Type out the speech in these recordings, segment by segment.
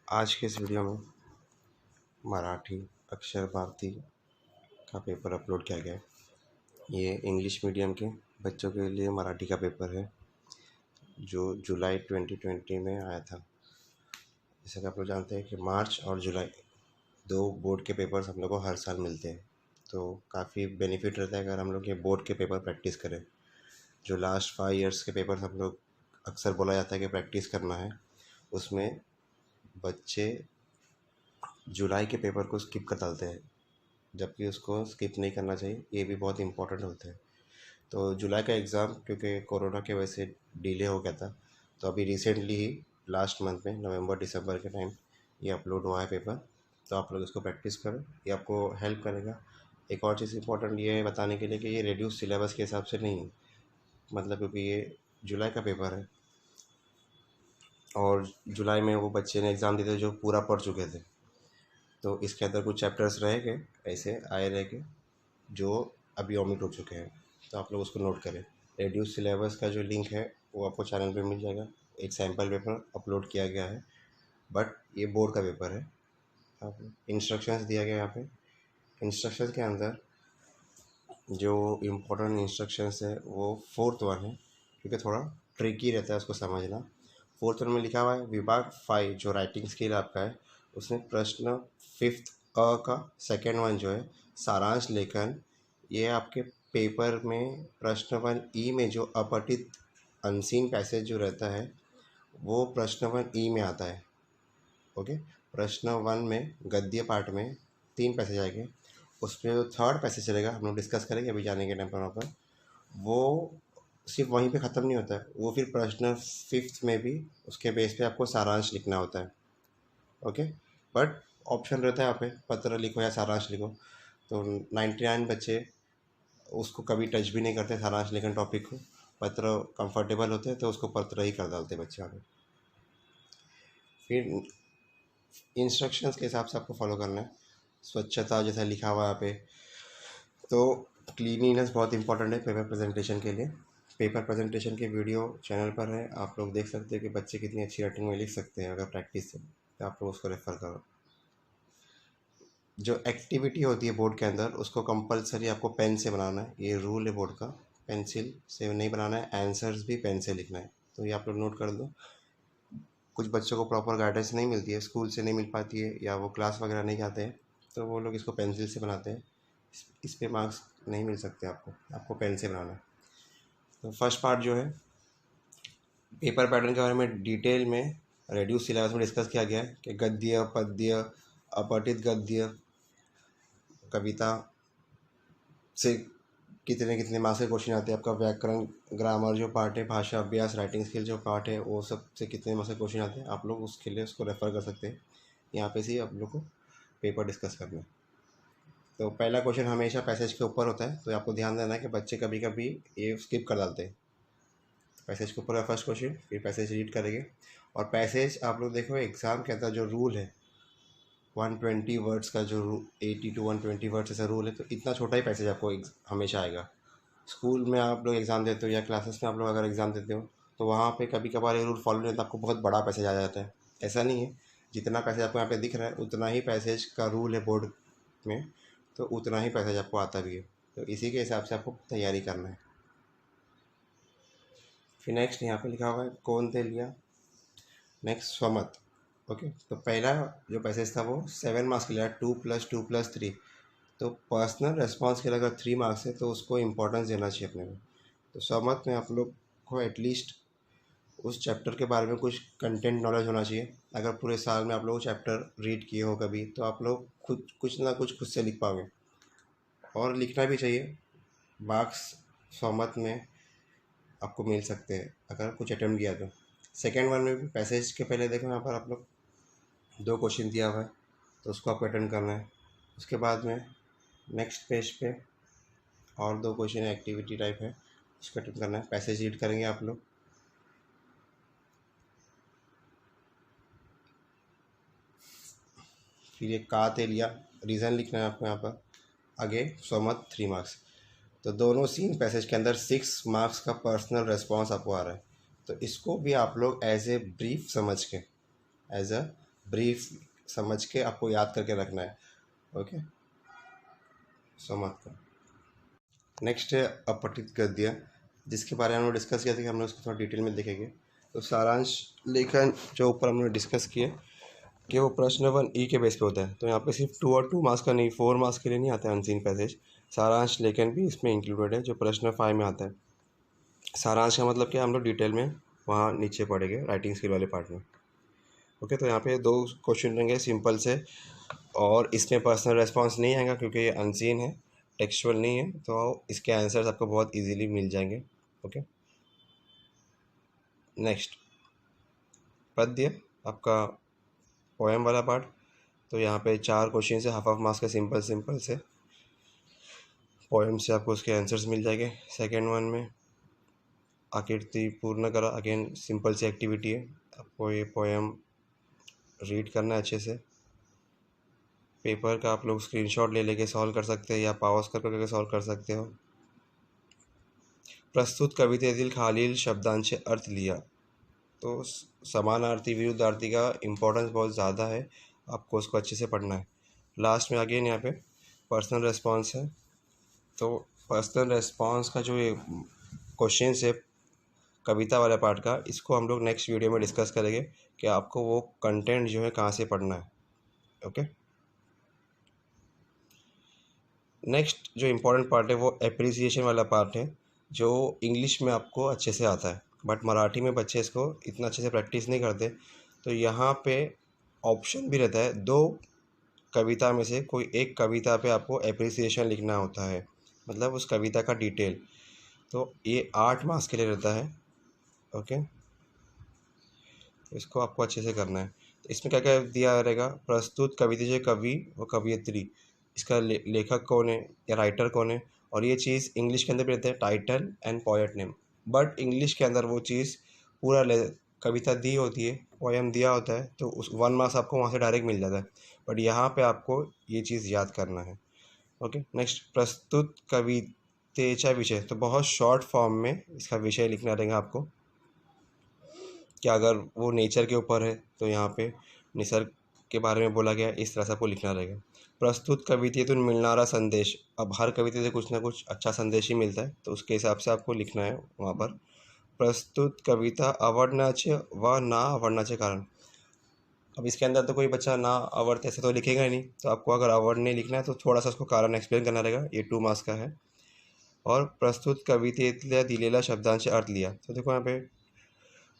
आज के इस वीडियो में मराठी अक्षर भारती का पेपर अपलोड किया गया है। ये इंग्लिश मीडियम के बच्चों के लिए मराठी का पेपर है जो जुलाई 2020 में आया था। जैसा कि आप लोग जानते हैं कि मार्च और जुलाई दो बोर्ड के पेपर्स हम लोग को हर साल मिलते हैं, तो काफ़ी बेनिफिट रहता है अगर हम लोग ये बोर्ड के पेपर प्रैक्टिस करें। जो लास्ट 5 इयर्स के पेपर्स हम लोग अक्सर बोला जाता है कि प्रैक्टिस करना है, उसमें बच्चे जुलाई के पेपर को स्किप कर डालते हैं, जबकि उसको स्किप नहीं करना चाहिए। ये भी बहुत इंपॉर्टेंट होता है। तो जुलाई का एग्ज़ाम क्योंकि कोरोना के वजह से डिले हो गया था, तो अभी रिसेंटली ही लास्ट मंथ में नवंबर दिसंबर के टाइम ये अपलोड हुआ है पेपर। तो आप लोग इसको प्रैक्टिस करें, ये आपको हेल्प करेगा। एक और चीज़ इंपॉर्टेंट ये है बताने के लिए कि ये रिड्यूस सिलेबस के हिसाब से नहीं है, मतलब क्योंकि ये जुलाई का पेपर है और जुलाई में वो बच्चे ने एग्ज़ाम दिए थे जो पूरा पढ़ चुके थे, तो इसके अंदर कुछ चैप्टर्स रह गए, ऐसे आए रह गए जो अभी ओमिट हो चुके हैं। तो आप लोग उसको नोट करें। रेड्यूस सिलेबस का जो लिंक है वो आपको चैनल पे मिल जाएगा। एक सैम्पल पेपर अपलोड किया गया है, बट ये बोर्ड का पेपर है। आप इंस्ट्रक्शंस दिया गया है यहाँ पे। इंस्ट्रक्शंस के अंदर जो इम्पोर्टेंट इंस्ट्रक्शंस है वो 4th वन है, क्योंकि थोड़ा ट्रिकी रहता है उसको समझना। 4th वन में लिखा हुआ है विभाग 5 जो राइटिंग स्किल आपका है, उसमें प्रश्न 5th का सेकेंड वन जो है सारांश लेखन। ये आपके पेपर में प्रश्न 1 ई में जो अपठित अनसीन पैसेज जो रहता है वो प्रश्न 1 ई में आता है। ओके, प्रश्न 1 में गद्य पाठ में 3 पैसेज आएंगे, उसमें जो थर्ड पैसेज चलेगा हम लोग डिस्कस करेंगे अभी जाने के टाइम पर। वहाँ पर वो सिर्फ वहीं पे ख़त्म नहीं होता है, वो फिर प्रश्न 5th में भी उसके बेस पे आपको सारांश लिखना होता है। ओके, बट ऑप्शन रहता है यहाँ पे पत्र लिखो या सारांश लिखो। तो 99 बच्चे उसको कभी टच भी नहीं करते सारांश लेखन टॉपिक को। पत्र कंफर्टेबल होते हैं तो उसको पत्र ही कर डालते बच्चे आगे। फिर इंस्ट्रक्शंस के हिसाब से आपको फॉलो करना है। स्वच्छता जैसा लिखा हुआ है यहाँ पे, तो क्लीनिनेस बहुत इंपॉर्टेंट है पेपर प्रेजेंटेशन के लिए। पेपर प्रेजेंटेशन के वीडियो चैनल पर है, आप लोग देख सकते हैं कि बच्चे कितनी अच्छी राइटिंग में लिख सकते हैं अगर प्रैक्टिस से, तो आप लोग उसको रेफ़र करो। जो एक्टिविटी होती है बोर्ड के अंदर उसको कंपलसरी आपको पेन से बनाना है, ये रूल है बोर्ड का। पेंसिल से नहीं बनाना है, आंसर्स भी पेन से लिखना है, तो ये आप लोग नोट कर दो। कुछ बच्चों को प्रॉपर गाइडेंस नहीं मिलती है, स्कूल से नहीं मिल पाती है या वो क्लास वगैरह नहीं जाते हैं, तो वो लोग इसको पेंसिल से बनाते हैं। इस पे मार्क्स नहीं मिल सकते आपको, आपको पेन से बनाना है। तो फर्स्ट पार्ट जो है पेपर पैटर्न के बारे में डिटेल में रेड्यूस सिलेबस में डिस्कस किया गया है कि गद्य पद्य अपठित गद्य कविता से कितने कितने मार्क्स के क्वेश्चन आते हैं। आपका व्याकरण ग्रामर जो पार्ट है, भाषा अभ्यास राइटिंग स्किल जो पार्ट है, वो सब से कितने मार्क्स के क्वेश्चन आते हैं, आप लोग उसके लिए उसको रेफ़र कर सकते हैं। यहाँ पे से ही आप लोग को पेपर डिस्कस करना है। तो पहला क्वेश्चन हमेशा पैसेज के ऊपर होता है, तो आपको ध्यान देना है कि बच्चे कभी कभी ये स्किप कर डालते हैं। पैसेज के ऊपर है फर्स्ट क्वेश्चन, फिर पैसेज रीड करेंगे। और पैसेज आप लोग देखो एग्ज़ाम के अंदर जो रूल है 120 वर्ड्स का, जो 80 to 120 वर्ड्स ऐसा रूल है, तो इतना छोटा ही पैसेज आपको हमेशा आएगा। स्कूल में आप लोग एग्ज़ाम देते हो या क्लासेस में आप लोग अगर एग्ज़ाम देते हो, तो वहाँ पे कभी कभार ये रूल फॉलो नहीं होता, आपको बहुत बड़ा पैसेज आ जाता है। ऐसा नहीं है, जितना पैसेज आपको यहाँ पे दिख रहा है उतना ही पैसेज का रूल है बोर्ड में, तो उतना ही पैसेज आपको आता भी है। तो इसी के हिसाब से आपको तैयारी करना है। फिर नेक्स्ट यहाँ पे लिखा हुआ है कौन थे लिया, नेक्स्ट स्वमत। ओके, तो पहला जो पैसेज था वो 7 मार्क्स के लिया, 2 + 2 + 3। तो पर्सनल रेस्पॉन्स के लिए अगर 3 मार्क्स है तो उसको इम्पोर्टेंस देना चाहिए अपने को। तो स्वमत में आप लोग को एटलीस्ट उस चैप्टर के बारे में कुछ कंटेंट नॉलेज होना चाहिए। अगर पूरे साल में आप लोग चैप्टर रीड किए हो कभी, तो आप लोग खुद कुछ ना कुछ खुद से लिख पाओगे, और लिखना भी चाहिए। मार्क्स स्वमत में आपको मिल सकते हैं अगर कुछ अटेम्प्ट किया तो। सेकेंड वन में भी पैसेज के पहले देखो यहाँ पर आप लोग 2 क्वेश्चन दिया हुआ है, तो उसको आपको अटेम्प्ट करना है। उसके बाद में नेक्स्ट पेज पे और 2 क्वेश्चन एक्टिविटी टाइप है, उसको अटेम्प्ट करना है। पैसेज रीड करेंगे आप लोग। फिर ये का ते लिया, रीज़न लिखना है आपको यहाँ पर। आगे स्वमत 3 मार्क्स। तो दोनों सीन पैसेज के अंदर 6 मार्क्स का पर्सनल रेस्पॉन्स आपको आ रहा है, तो इसको भी आप लोग एज ए ब्रीफ समझ के, एज अ ब्रीफ समझ के आपको याद करके रखना है। ओके, सो मत कर। नेक्स्ट है अपठित गद्य, जिसके बारे में हमने डिस्कस किया था कि हम लोग उसको थोड़ा डिटेल में देखेंगे। तो सारांश लेखन जो ऊपर हमने डिस्कस किए कि वो प्रश्न 1 के बेस पे होता है। तो यहाँ पे सिर्फ 2 मार्क्स का नहीं, 4 मार्क्स के लिए नहीं आता है अनसीन पैसेज, सारांश लेखन भी इसमें इंक्लूडेड है जो प्रश्न 5 में आता है। सारांश का मतलब क्या, हम लोग डिटेल में वहाँ नीचे पढ़ेंगे राइटिंग स्किल वाले पार्ट में। ओके, तो यहाँ पे 2 क्वेश्चन रहेंगे सिंपल से, और इसमें पर्सनल रेस्पॉन्स नहीं आएगा क्योंकि ये अनसीन है, टेक्सचुअल नहीं है, तो इसके आंसर्स आपको बहुत इजीली मिल जाएंगे। ओके, नेक्स्ट पद्य आपका पोएम वाला पार्ट। तो यहाँ पे 4 क्वेश्चन से हाफ मार्क्स के सिंपल से पोएम से आपको उसके आंसर्स मिल जाएंगे। सेकेंड वन में आकृति पूर्ण करा, अगेन सिंपल सी एक्टिविटी है, आपको ये पोएम रीड करना है अच्छे से। पेपर का आप लोग स्क्रीनशॉट ले लेके सॉल्व कर सकते हैं या पॉज करके सॉल्व कर सकते हो। प्रस्तुत कवितेतील खालील शब्दांचे अर्थ लिया। तो समानार्थी विरुद्धार्थी का इम्पोर्टेंस बहुत ज़्यादा है, आपको उसको अच्छे से पढ़ना है। लास्ट में अगेन यहाँ पे पर्सनल रेस्पॉन्स है। तो पर्सनल रेस्पॉन्स का जो ये क्वेश्चन है कविता वाले पार्ट का, इसको हम लोग नेक्स्ट वीडियो में डिस्कस करेंगे कि आपको वो कंटेंट जो है कहाँ से पढ़ना है। ओके, नेक्स्ट जो इम्पोर्टेंट पार्ट है वो एप्रिसिएशन वाला पार्ट है, जो इंग्लिश में आपको अच्छे से आता है बट मराठी में बच्चे इसको इतना अच्छे से प्रैक्टिस नहीं करते। तो यहाँ पे ऑप्शन भी रहता है, 2 कविता में से कोई एक कविता पे आपको एप्रिसिएशन लिखना होता है, मतलब उस कविता का डिटेल। तो ये 8 मार्क्स के लिए रहता है। ओके, तो इसको आपको अच्छे से करना है। तो इसमें क्या क्या दिया रहेगा, प्रस्तुत कविता कवि व कवियत्री, इसका लेखक कौन है या राइटर कौन है, और ये चीज़ इंग्लिश के अंदर भी रहता है title and poet name, but English के अंदर वो चीज़ पूरा कविता दी होती है, पोएम दिया होता है, तो उस 1 मार्क्स आपको वहाँ से डायरेक्ट मिल जाता है, बट यहाँ पे आपको ये चीज़ याद करना है। ओके, नेक्स्ट प्रस्तुत कवितेचा विषय, तो बहुत शॉर्ट फॉर्म में इसका विषय लिखना रहेगा आपको, कि अगर वो नेचर के ऊपर है तो यहाँ पे निसर्ग के बारे में बोला गया, इस तरह से आपको लिखना रहेगा। प्रस्तुत कवितेतून मिलनारा संदेश, अब हर कविता से कुछ ना कुछ अच्छा संदेश ही मिलता है, तो उसके हिसाब से आपको लिखना है वहाँ पर। प्रस्तुत कविता आवडण्याचे व ना आवडण्याचे कारण, अब इसके अंदर तो कोई बच्चा ना आवड़ते ऐसे तो लिखेगा ही नहीं, तो आपको अगर आवड़ने लिखना है तो थोड़ा सा उसको कारण एक्सप्लेन करना रहेगा, ये 2 मार्क्स का है। और प्रस्तुत कवितेतल्या दिलेल्या शब्दांचे अर्थ लिया, तो देखो यहाँ पे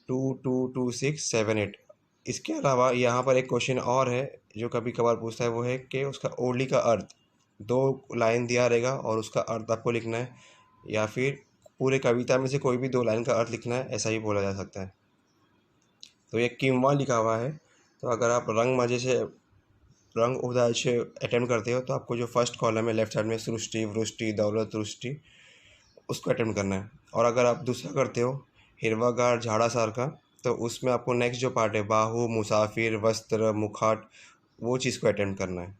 2 2 2 6 7 8। इसके अलावा यहाँ पर एक क्वेश्चन और है जो कभी कभार पूछता है, वो है कि उसका ओली का अर्थ, 2 लाइन दिया रहेगा और उसका अर्थ आपको लिखना है, या फिर पूरे कविता में से कोई भी 2 लाइन का अर्थ लिखना है, ऐसा ही बोला जा सकता है। तो ये किंवा लिखा हुआ है, तो अगर आप रंग उदय से अटेम्प्ट करते हो तो आपको जो फर्स्ट कॉलम है लेफ्ट साइड में सृष्टि वृष्टि दौलत रुष्टि, उसको अटेम्प्ट करना है। और अगर आप दूसरा करते हो हिरवागार झाड़ासारखा, तो उसमें आपको नेक्स्ट जो पार्ट है बाहु मुसाफिर वस्त्र मुखाट, वो चीज़ को अटेम्प्ट करना है।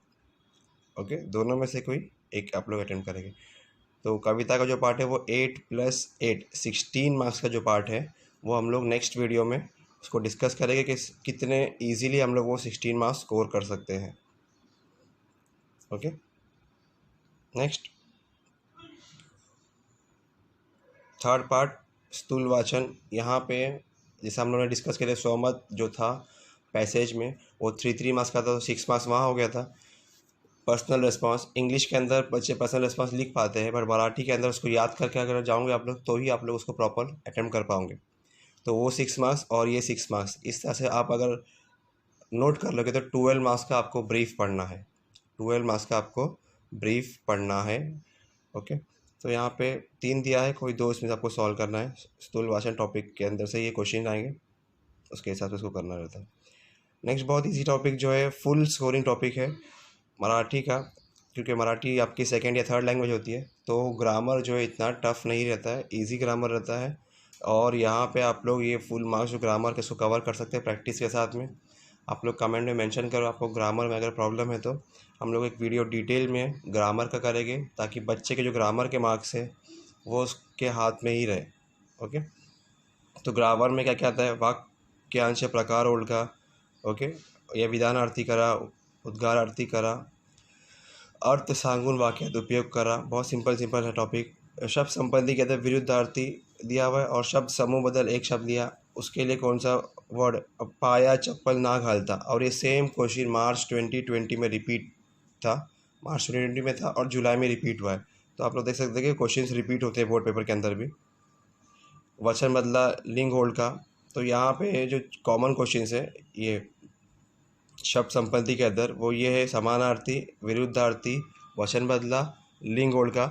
ओके, दोनों में से कोई एक आप लोग अटेम्प्ट करेंगे। तो कविता का जो पार्ट है वो 8 + 8 16 मार्क्स का जो पार्ट है, वो हम लोग नेक्स्ट वीडियो में उसको डिस्कस करेंगे कि कितने ईजीली हम लोग वो 16 मार्क्स स्कोर कर सकते हैं। ओके, नेक्स्ट थर्ड पार्ट स्थूल वाचन। यहाँ पे जैसे हम लोगों ने डिस्कस किया था, स्वमत जो था पैसेज में वो 3 मार्क्स का था, तो 6 मार्क्स वहाँ हो गया था। पर्सनल रिस्पांस, इंग्लिश के अंदर बच्चे पर्सनल रिस्पांस लिख पाते हैं, बट मराठी के अंदर उसको याद करके अगर जाओगे आप लोग तो ही आप लोग उसको प्रॉपर अटेम्प्ट कर पाओगे। तो वो 6 मार्क्स और ये 6 मार्क्स, इस तरह से आप अगर नोट कर लोगे तो 12 मार्क्स का आपको ब्रीफ पढ़ना है, 12 मार्क्स का आपको ब्रीफ पढ़ना है। ओके, तो यहाँ पे 3 दिया है, कोई 2 इसमें से आपको सॉल्व करना है। स्थूल भाषण टॉपिक के अंदर से ये क्वेश्चन आएंगे, उसके हिसाब से उसको करना रहता है। नेक्स्ट बहुत इजी टॉपिक जो है फुल स्कोरिंग टॉपिक है मराठी का, क्योंकि मराठी आपकी सेकेंड या थर्ड लैंग्वेज होती है, तो ग्रामर जो है इतना टफ नहीं रहता है, इजी ग्रामर रहता है। और यहाँ पे आप लोग ये फुल मार्क्स जो ग्रामर के इसको कवर कर सकते हैं प्रैक्टिस के साथ में। आप लोग कमेंट में मेंशन करो आपको ग्रामर में अगर प्रॉब्लम है, तो हम लोग एक वीडियो डिटेल में ग्रामर का करेंगे, ताकि बच्चे के जो ग्रामर के मार्क्स है वो उसके हाथ में ही रहे। ओके, तो ग्रामर में क्या क्या आता है, वाक्यांश प्रकार ओळखा, ओके, ये विधानार्थी करा, उद्गारार्थी करा, अर्थ सांगुन वाक्यात उपयोग करा, बहुत सिंपल सिंपल है टॉपिक। शब्द संपत्ति के अंदर विरुद्धार्थी दिया हुआ है और शब्द समूह बदल एक शब्द दिया, उसके लिए कौन सा वर्ड, पाया चप्पल ना घालता। और ये सेम क्वेश्चन मार्च 2020 में रिपीट था, मार्च 2020 में था और जुलाई में रिपीट हुआ है। तो आप लोग देख सकते हैं कि क्वेश्चंस रिपीट होते हैं बोर्ड पेपर के अंदर भी। वचन बदला लिंग होल्ड का, तो यहाँ पे जो कॉमन क्वेश्चंस है ये शब्द संपत्ति के अंदर वो ये है समानार्थी, विरुद्धार्थी, वचन बदला, लिंग होल्ड का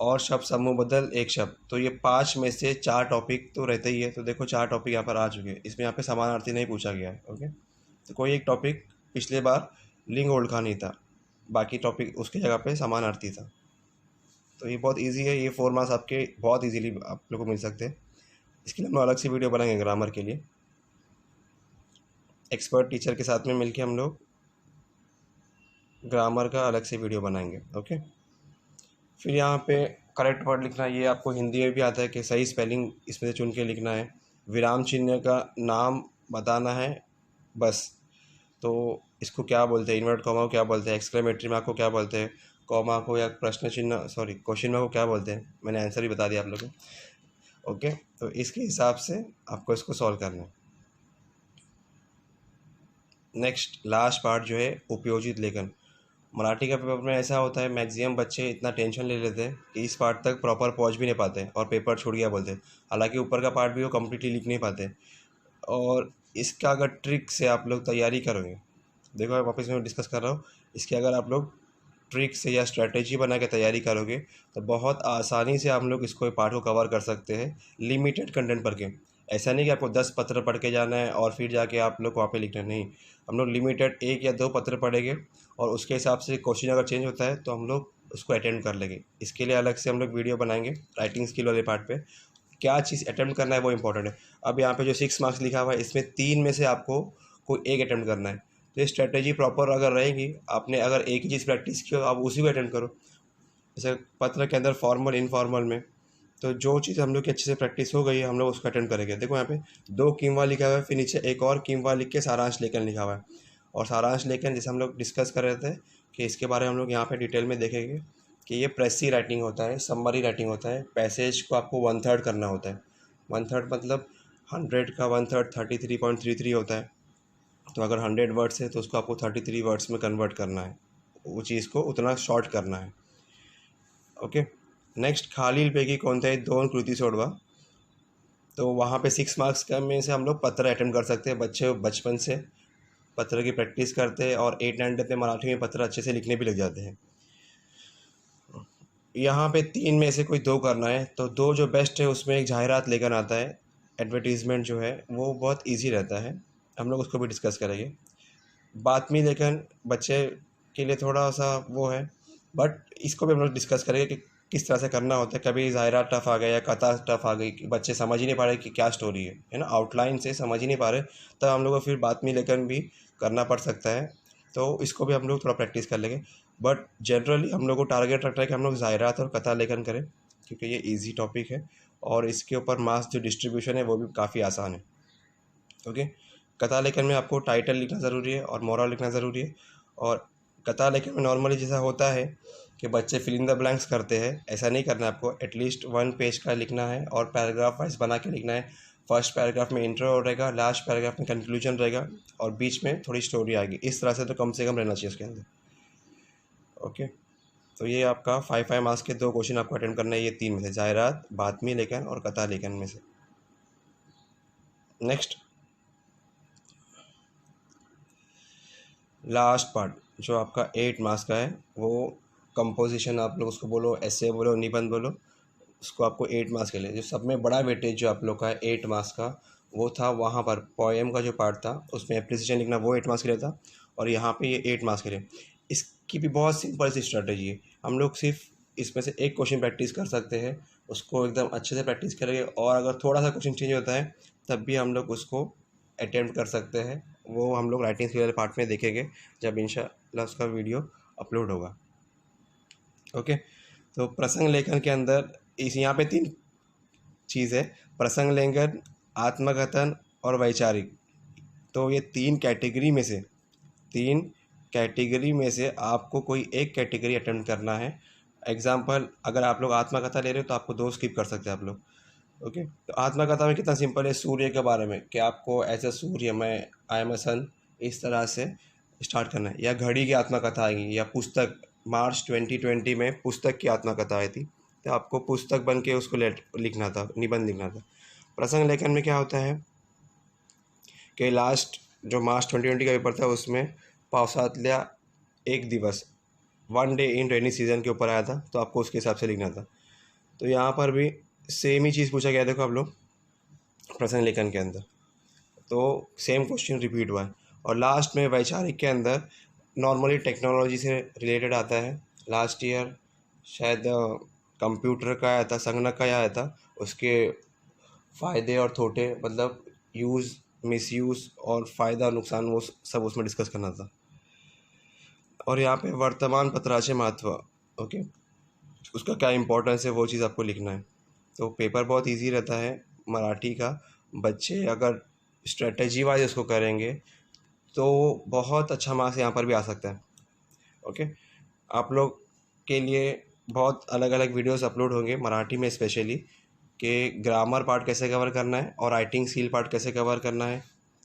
और शब्द समूह बदल एक शब्द। तो ये 5 में से 4 टॉपिक तो रहते ही है। तो देखो 4 टॉपिक यहाँ पर आ चुके हैं, इसमें यहाँ पे समानार्थी नहीं पूछा गया है। ओके, तो कोई एक टॉपिक पिछले बार लिंग होल्ड का नहीं था, बाकी टॉपिक उसकी जगह पे समानार्थी था। तो ये बहुत इजी है, ये 4 मार्क्स आपके बहुत इजीली आप लोग को मिल सकते हैं। इसके लिए हम लोग अलग से वीडियो बनाएंगे ग्रामर के लिए, एक्सपर्ट टीचर के साथ में मिलके हम लोग ग्रामर का अलग से वीडियो बनाएंगे। ओके, फिर यहाँ पे करेक्ट वर्ड लिखना है, ये आपको हिंदी में भी आता है कि सही स्पेलिंग इसमें से चुन के लिखना है। विराम चिन्ह का नाम बताना है बस। तो इसको क्या बोलते हैं, इन्वर्ट कॉमा को क्या बोलते हैं, एक्सक्लेमेटरी मार्क को क्या बोलते हैं, कॉमा को या प्रश्न चिन्ह सॉरी क्वेश्चन मार्क को क्या बोलते हैं, मैंने आंसर भी बता दिया आप लोगों को। ओके, तो इसके हिसाब से आपको इसको सॉल्व करना है। नेक्स्ट लास्ट पार्ट जो है उपयोजित लेखन। मराठी का पेपर में ऐसा होता है मैक्सिमम बच्चे इतना टेंशन ले लेते हैं कि इस पार्ट तक प्रॉपर पहुंच भी नहीं पाते और पेपर छूट गया बोलते हैं। हालांकि ऊपर का पार्ट भी वो कम्प्लीटली लिख नहीं पाते। और इसका अगर ट्रिक से आप लोग तैयारी करोगे, देखो मैं वापस में डिस्कस कर रहा हूँ, इसकी अगर आप लोग ट्रिक से या स्ट्रेटेजी बना के तैयारी करोगे तो बहुत आसानी से हम लोग इसको पार्ट को कवर कर सकते हैं लिमिटेड कंटेंट पढ़ के। ऐसा नहीं कि आपको 10 पत्र पढ़ के जाना है और फिर जाके आप लोग वहाँ पे लिखना, नहीं। हम लोग लिमिटेड 1 या 2 पत्र पढ़ेंगे और उसके हिसाब से क्वेश्चन अगर चेंज होता है तो हम लोग उसको अटेम्प्ट कर लेंगे। इसके लिए अलग से हम लोग वीडियो बनाएंगे राइटिंग स्किल वाले पार्ट पे, क्या चीज़ अटेम्प्ट करना है वो इंपॉर्टेंट है। अब यहाँ पे जो 6 मार्क्स लिखा हुआ है इसमें 3 में से आपको कोई एक अटेम्प्ट करना है। तो ये स्ट्रेटेजी प्रॉपर अगर रहेगी, आपने अगर एक ही चीज़ प्रैक्टिस की हो आप उसी को अटेम्प्ट करो। जैसे पत्र के अंदर फॉर्मल इनफॉर्मल में, तो जो चीज़ हम लोग की अच्छे से प्रैक्टिस हो गई है हम लोग उसको अटेम्प्ट करेंगे। देखो यहाँ पे 2 किम्वा लिखा हुआ है, फिर नीचे एक और किम्वा लिख के सारांश लेखन लिखा हुआ है। और सारांश लेखन जैसे हम लोग डिस्कस कर रहे थे कि इसके बारे में हम लोग यहाँ पे डिटेल में देखेंगे कि ये प्रेसी राइटिंग होता है, समरी राइटिंग होता है। पैसेज को आपको 1/3 करना होता है। 1/3 मतलब 100 का 1/3 33.33 होता है। तो अगर 100 वर्ड्स है तो उसको आपको 33 वर्ड्स में कन्वर्ट करना है, वो चीज़ को उतना शॉर्ट करना है। ओके, नेक्स्ट खालीलपैकी कोणत्याही 2 कृती सोडवा। तो वहाँ पे 6 मार्क्स का में से हम लोग पत्र अटेम्प्ट कर सकते हैं। बच्चे बचपन से पत्र की प्रैक्टिस करते हैं और 8, 9, 10 में मराठी में पत्र अच्छे से लिखने भी लग जाते हैं। यहाँ पे 3 में से कोई 2 करना है, तो 2 जो बेस्ट है उसमें एक जाहिरात लेकर आता है, एडवर्टीज़मेंट जो है वो बहुत ईजी रहता है, हम लोग उसको भी डिस्कस करेंगे। बातमी लेखन बच्चे के लिए थोड़ा सा वो है, बट इसको भी हम लोग डिस्कस करेंगे कि किस तरह से करना होता है। कभी जाहिरात टफ आ गया या कथा टफ आ गई कि बच्चे समझ ही नहीं पा रहे कि क्या स्टोरी है ना, आउटलाइन से समझ ही नहीं पा रहे, तब हम लोग को फिर बातमी लेखन भी करना पड़ सकता है। तो इसको भी हम लोग थोड़ा प्रैक्टिस कर लेंगे। बट जनरली हम लोग को टारगेट रखना है कि हम लोग जाहिरात और कथा लेखन करें, क्योंकि ये ईजी टॉपिक है और इसके ऊपर मार्क्स जो डिस्ट्रीब्यूशन है वो भी काफ़ी आसान है। ओके, कथा लेखन में आपको टाइटल लिखना ज़रूरी है और मोरल लिखना ज़रूरी है। और कथा लेखन में नॉर्मली जैसा होता है कि बच्चे फिल इन द ब्लैंक्स करते हैं, ऐसा नहीं करना है आपको। एटलीस्ट 1 पेज का लिखना है और पैराग्राफ वाइज बना के लिखना है। फर्स्ट पैराग्राफ में इंट्रो रहेगा, लास्ट पैराग्राफ में कंक्लूजन रहेगा और बीच में थोड़ी स्टोरी आएगी। इस तरह से तो कम से कम रहना चाहिए उसके अंदर। ओके, तो ये आपका 5 मार्क्स के 2 क्वेश्चन आपको अटेम्प्ट करना है, ये 3 में से, जाहिरात, बातमी लेखन और कथा लेखन में से। नेक्स्ट लास्ट पार्ट जो आपका 8 मार्क्स का है वो कंपोजिशन, आप लोग उसको बोलो, ऐसे बोलो, निबंध बोलो, उसको आपको 8 मार्क्स के लिए जो सब में बड़ा वेटेज जो आप लोग का है 8 मार्क्स का, वो था वहाँ पर पोएम का जो पार्ट था उसमें एप्रिसिएशन लिखना, वो 8 मार्क्स के लिए था। और यहाँ पे ये 8 मार्क्स के लिए। इसकी भी बहुत सिंपल सी स्ट्रैटेजी है, हम लोग सिर्फ इसमें से एक क्वेश्चन प्रैक्टिस कर सकते हैं, उसको एकदम अच्छे से प्रैक्टिस करेंगे और अगर थोड़ा सा क्वेश्चन चेंज होता है तब भी हम लोग उसको अटेम्प्ट कर सकते हैं। वो हम लोग राइटिंग स्किल वाले पार्ट में देखेंगे जब इंशाल्लाह उसका वीडियो अपलोड होगा। ओके, तो प्रसंग लेखन के अंदर इस यहाँ पे 3 चीज़ है, प्रसंग लेखन, आत्मकथन और वैचारिक। तो ये तीन कैटेगरी में से आपको कोई एक कैटेगरी अटेम्प्ट करना है। एग्जाम्पल, अगर आप लोग आत्मकथा ले रहे हो तो आपको 2 स्किप कर सकते हैं आप लोग। ओके, तो आत्मकथा में कितना सिंपल है, सूर्य के बारे में कि आपको एज अ सूर्य, मैं आई एम अ सन, इस तरह से स्टार्ट करना है। या घड़ी की आत्मकथा आएगी, या पुस्तक, मार्च 2020 में पुस्तक की आत्मकथा आई थी, तो आपको पुस्तक बन के उसको लिखना था, निबंध लिखना था। प्रसंग लेखन में क्या होता है कि लास्ट जो मार्च 2020 का पेपर था उसमें पावसातल्या एक दिवस, 1 डे इन रेनी सीजन के ऊपर आया था, तो आपको उसके हिसाब से लिखना था। तो यहाँ पर भी सेम ही चीज़ पूछा गया, देखो आप लोग प्रसंग लेखन के अंदर, तो सेम क्वेश्चन रिपीट हुआ है। और लास्ट में वैचारिक के अंदर नॉर्मली टेक्नोलॉजी से रिलेटेड आता है। लास्ट ईयर शायद कंप्यूटर का आया था, संगणक का आया था, उसके फ़ायदे और थोटे, मतलब यूज़, मिसयूज़ और फ़ायदा नुकसान, वो सब उसमें डिस्कस करना था। और यहाँ पे वर्तमान पत्राचे महत्व, ओके, उसका क्या इंपॉर्टेंस है वो चीज़ आपको लिखना है। तो पेपर बहुत इजी रहता है मराठी का। बच्चे अगर स्ट्रेटजी वाइज उसको करेंगे तो बहुत अच्छा मार्क्स यहाँ पर भी आ सकता है। ओके, आप लोग के लिए बहुत अलग अलग वीडियोस अपलोड होंगे मराठी में स्पेशली, कि ग्रामर पार्ट कैसे कवर करना है और राइटिंग स्किल पार्ट कैसे कवर करना है,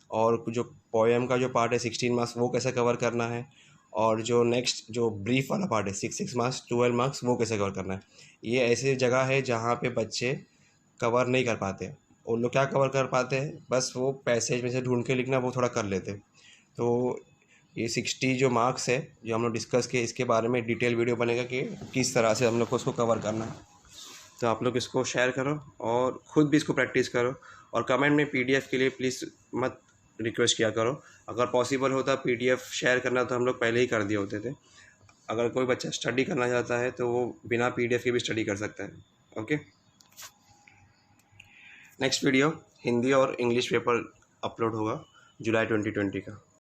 और जो पोएम का जो पार्ट है 16 मार्क्स वो कैसे कवर करना है, और जो नेक्स्ट जो ब्रीफ वाला पार्ट है 6 मार्क्स 12 मार्क्स वो कैसे कवर करना है। ये ऐसी जगह है जहाँ पे बच्चे कवर नहीं कर पाते। उन लोग क्या कवर कर पाते हैं, बस वो पैसेज में से ढूंढ के लिखना वो थोड़ा कर लेते हैं। तो ये 60 जो मार्क्स है जो हम लोग डिस्कस किए, इसके बारे में डिटेल वीडियो बनेगा कि किस तरह से हम लोग को उसको कवर करना है। तो आप लोग इसको शेयर करो और ख़ुद भी इसको प्रैक्टिस करो। और कमेंट में पीडीएफ के लिए प्लीज़ मत रिक्वेस्ट किया करो। अगर पॉसिबल होता पीडीएफ शेयर करना तो हम लोग पहले ही कर दिए होते थे। अगर कोई बच्चा स्टडी करना चाहता है तो वो बिना पीडीएफ के भी स्टडी कर सकता है। ओके, नेक्स्ट वीडियो हिंदी और इंग्लिश पेपर अपलोड होगा जुलाई 2020 का।